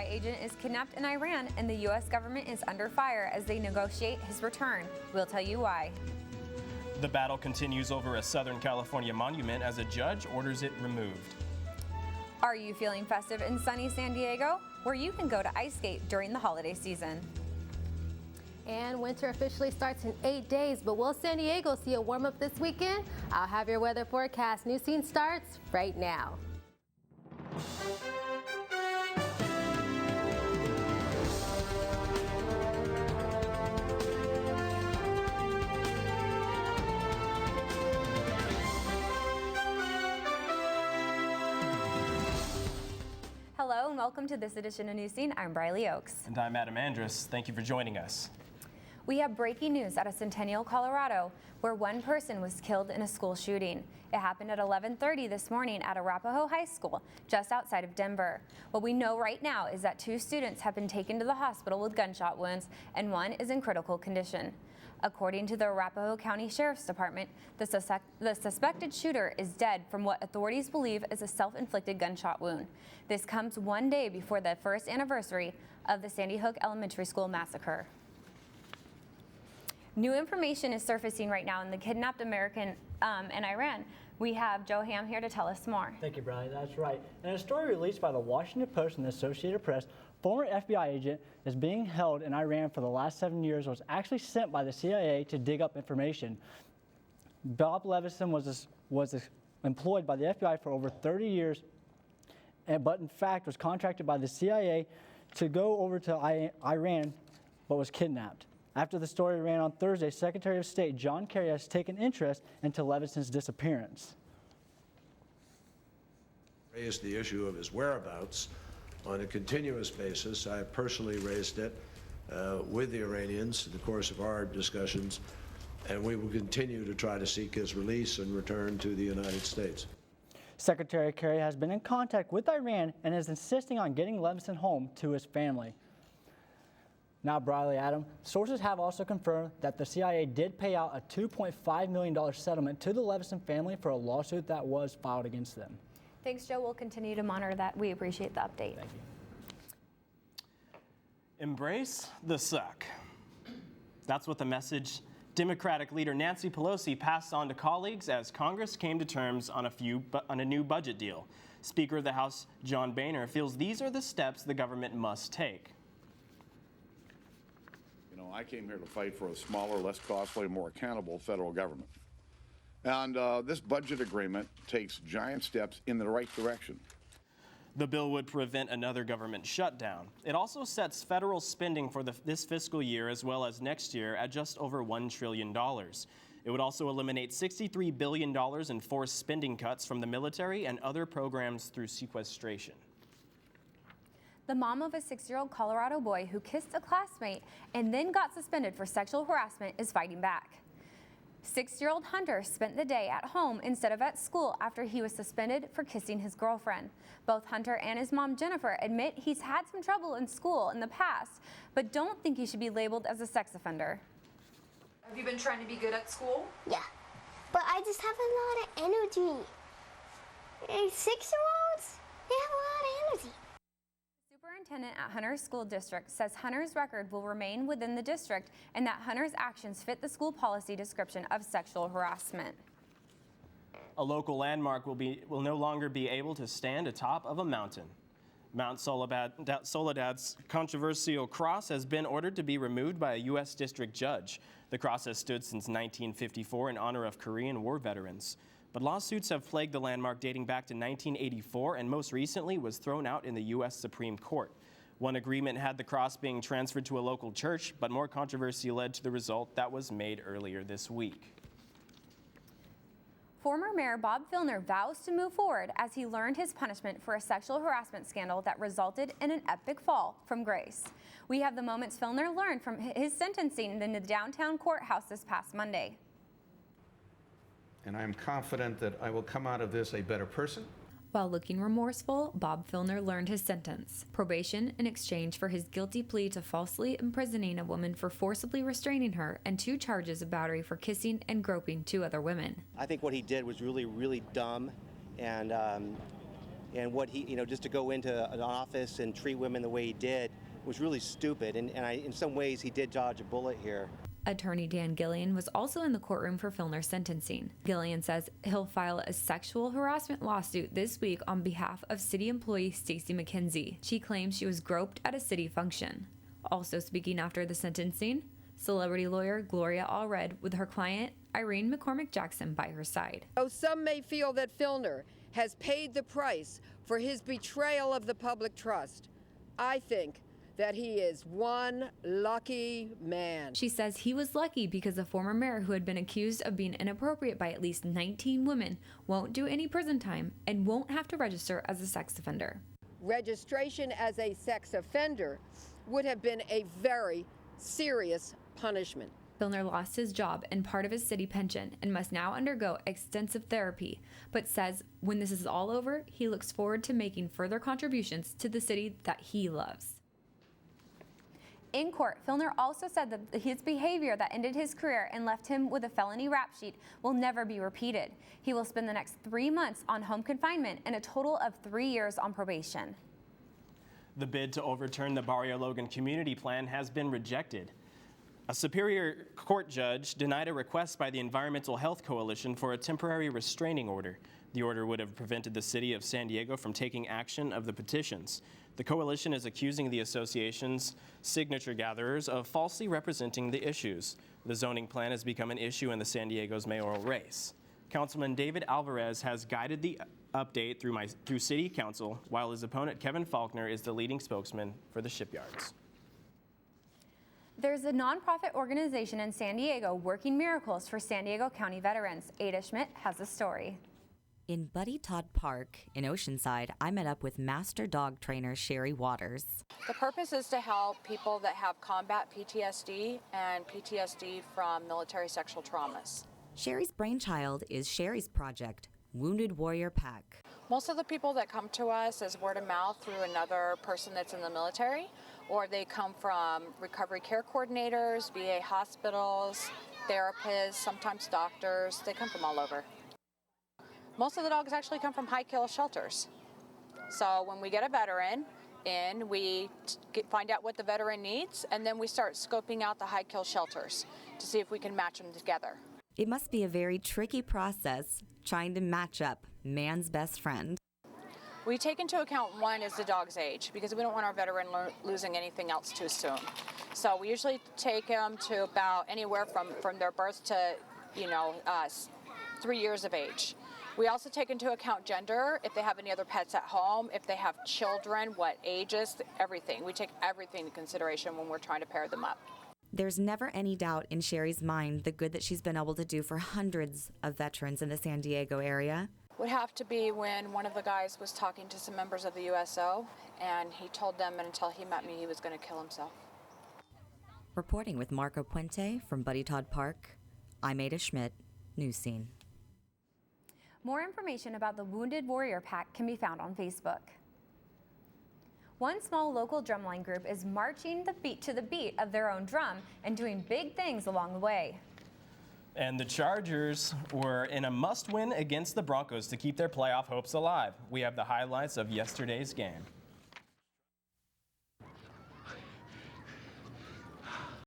FBI agent is kidnapped in Iran, and the U.S. government is under fire as they negotiate his return. We'll tell you why. The battle continues over a Southern California monument as a judge orders it removed. Are you feeling festive in sunny San Diego, where you can go to ice skate during the holiday season? And winter officially starts in 8 days, but will San Diego see a warm-up this weekend? I'll have your weather forecast. Newscene starts right now. Hello and welcome to this edition of Newscene. I'm Briley Oakes. And I'm Adam Andrus. Thank you for joining us. We have breaking news out of Centennial, Colorado, where one person was killed in a school shooting. It happened at 11:30 this morning at Arapahoe High School, just outside of Denver. What we know right now is that 2 students have been taken to the hospital with gunshot wounds, and 1 is in critical condition. According to the Arapahoe County Sheriff's Department, the suspected shooter is dead from what authorities believe is a self-inflicted gunshot wound. This comes 1 day before the first anniversary of the Sandy Hook Elementary School massacre. New information is surfacing right now in the kidnapped American in Iran. We have Joe Ham here to tell us more. Thank you, Brian. That's right. In a story released by the Washington Post and the Associated Press, former FBI agent is being held in Iran for the last 7 years, was actually sent by the CIA to dig up information. Bob Levison was employed by the FBI for over 30 years, but in fact was contracted by the CIA to go over to Iran, but was kidnapped. After the story ran on Thursday, Secretary of State John Kerry has taken interest into Levison's disappearance. Raised the issue of his whereabouts on a continuous basis. I personally raised it with the Iranians in the course of our discussions, and we will continue to try to seek his release and return to the United States. Secretary Kerry has been in contact with Iran and is insisting on getting Levison home to his family. Now, Briley, Adam, sources have also confirmed that the CIA did pay out a $2.5 million settlement to the Levison family for a lawsuit that was filed against them. Thanks, Joe. We'll continue to monitor that. We appreciate the update. Thank you. Embrace the suck. That's what the message Democratic leader Nancy Pelosi passed on to colleagues as Congress came to terms on a new budget deal. Speaker of the House John Boehner feels these are the steps the government must take. You know, I came here to fight for a smaller, less costly, more accountable federal government. And this budget agreement takes giant steps in the right direction. The bill would prevent another government shutdown. It also sets federal spending for this fiscal year as well as next year at just over $1 trillion. It would also eliminate $63 billion in forced spending cuts from the military and other programs through sequestration. The mom of a 6-year-old Colorado boy who kissed a classmate and then got suspended for sexual harassment is fighting back. 6-year-old Hunter spent the day at home instead of at school after he was suspended for kissing his girlfriend. Both Hunter and his mom, Jennifer, admit he's had some trouble in school in the past, but don't think he should be labeled as a sex offender. Have you been trying to be good at school? Yeah, but I just have a lot of energy. 6-year-olds, they have a lot of energy. Superintendent at Hunter's school district says Hunter's record will remain within the district and that Hunter's actions fit the school policy description of sexual harassment. A local landmark will no longer be able to stand atop of a mountain. Mount Soledad's controversial cross has been ordered to be removed by a U.S. district judge. The cross has stood since 1954 in honor of Korean War veterans. But lawsuits have plagued the landmark dating back to 1984 and most recently was thrown out in the U.S. Supreme Court. One agreement had the cross being transferred to a local church, but more controversy led to the result that was made earlier this week. Former Mayor Bob Filner vows to move forward as he learned his punishment for a sexual harassment scandal that resulted in an epic fall from grace. We have the moments Filner learned from his sentencing in the downtown courthouse this past Monday. And I'm confident that I will come out of this a better person. While looking remorseful, Bob Filner learned his sentence, probation in exchange for his guilty plea to falsely imprisoning a woman for forcibly restraining her and 2 charges of battery for kissing and groping 2 other women. I think what he did was really, really dumb, and And what he, just to go into an office and treat women the way he did was really stupid. And in some ways, he did dodge a bullet here. Attorney Dan Gillian was also in the courtroom for Filner's sentencing. Gillian says he'll file a sexual harassment lawsuit this week on behalf of city employee Stacy McKenzie. She claims she was groped at a city function. Also speaking after the sentencing, celebrity lawyer Gloria Allred with her client Irene McCormick Jackson by her side. Though some may feel that Filner has paid the price for his betrayal of the public trust, I think that he is one lucky man. She says he was lucky because the former mayor, who had been accused of being inappropriate by at least 19 women, won't do any prison time and won't have to register as a sex offender. Registration as a sex offender would have been a very serious punishment. Filner lost his job and part of his city pension and must now undergo extensive therapy, but says when this is all over, he looks forward to making further contributions to the city that he loves. In court, Filner also said that his behavior that ended his career and left him with a felony rap sheet will never be repeated. He will spend the next 3 months on home confinement and a total of 3 years on probation. The bid to overturn the Barrio Logan community plan has been rejected. A Superior Court judge denied a request by the Environmental Health Coalition for a temporary restraining order. The order would have prevented the city of San Diego from taking action of the petitions. The coalition is accusing the association's signature gatherers of falsely representing the issues. The zoning plan has become an issue in the San Diego's mayoral race. Councilman David Alvarez has guided the update through City Council, while his opponent Kevin Faulkner is the leading spokesman for the shipyards. There's a nonprofit organization in San Diego working miracles for San Diego County veterans. Ada Schmidt has a story. In Buddy Todd Park in Oceanside, I met up with master dog trainer Sherry Waters. The purpose is to help people that have combat PTSD and PTSD from military sexual traumas. Sherry's brainchild is Sherry's project, Wounded Warrior Pack. Most of the people that come to us is word of mouth through another person that's in the military, or they come from recovery care coordinators, VA hospitals, therapists, sometimes doctors. They come from all over. Most of the dogs actually come from high-kill shelters. So when we get a veteran in, we find out what the veteran needs, and then we start scoping out the high-kill shelters to see if we can match them together. It must be a very tricky process trying to match up man's best friend. We take into account, one, is the dog's age, because we don't want our veteran losing anything else too soon. So we usually take them to about anywhere from their birth to, 3 years of age. We also take into account gender, if they have any other pets at home, if they have children, what ages, everything. We take everything into consideration when we're trying to pair them up. There's never any doubt in Sherry's mind the good that she's been able to do for hundreds of veterans in the San Diego area. Would have to be when one of the guys was talking to some members of the USO, and he told them until he met me he was going to kill himself. Reporting with Marco Puente from Buddy Todd Park, I'm Ada Schmidt, Newscene. More information about the Wounded Warrior Pack can be found on Facebook. One small local drumline group is marching to the beat of their own drum and doing big things along the way. And the Chargers were in a must-win against the Broncos to keep their playoff hopes alive. We have the highlights of yesterday's game.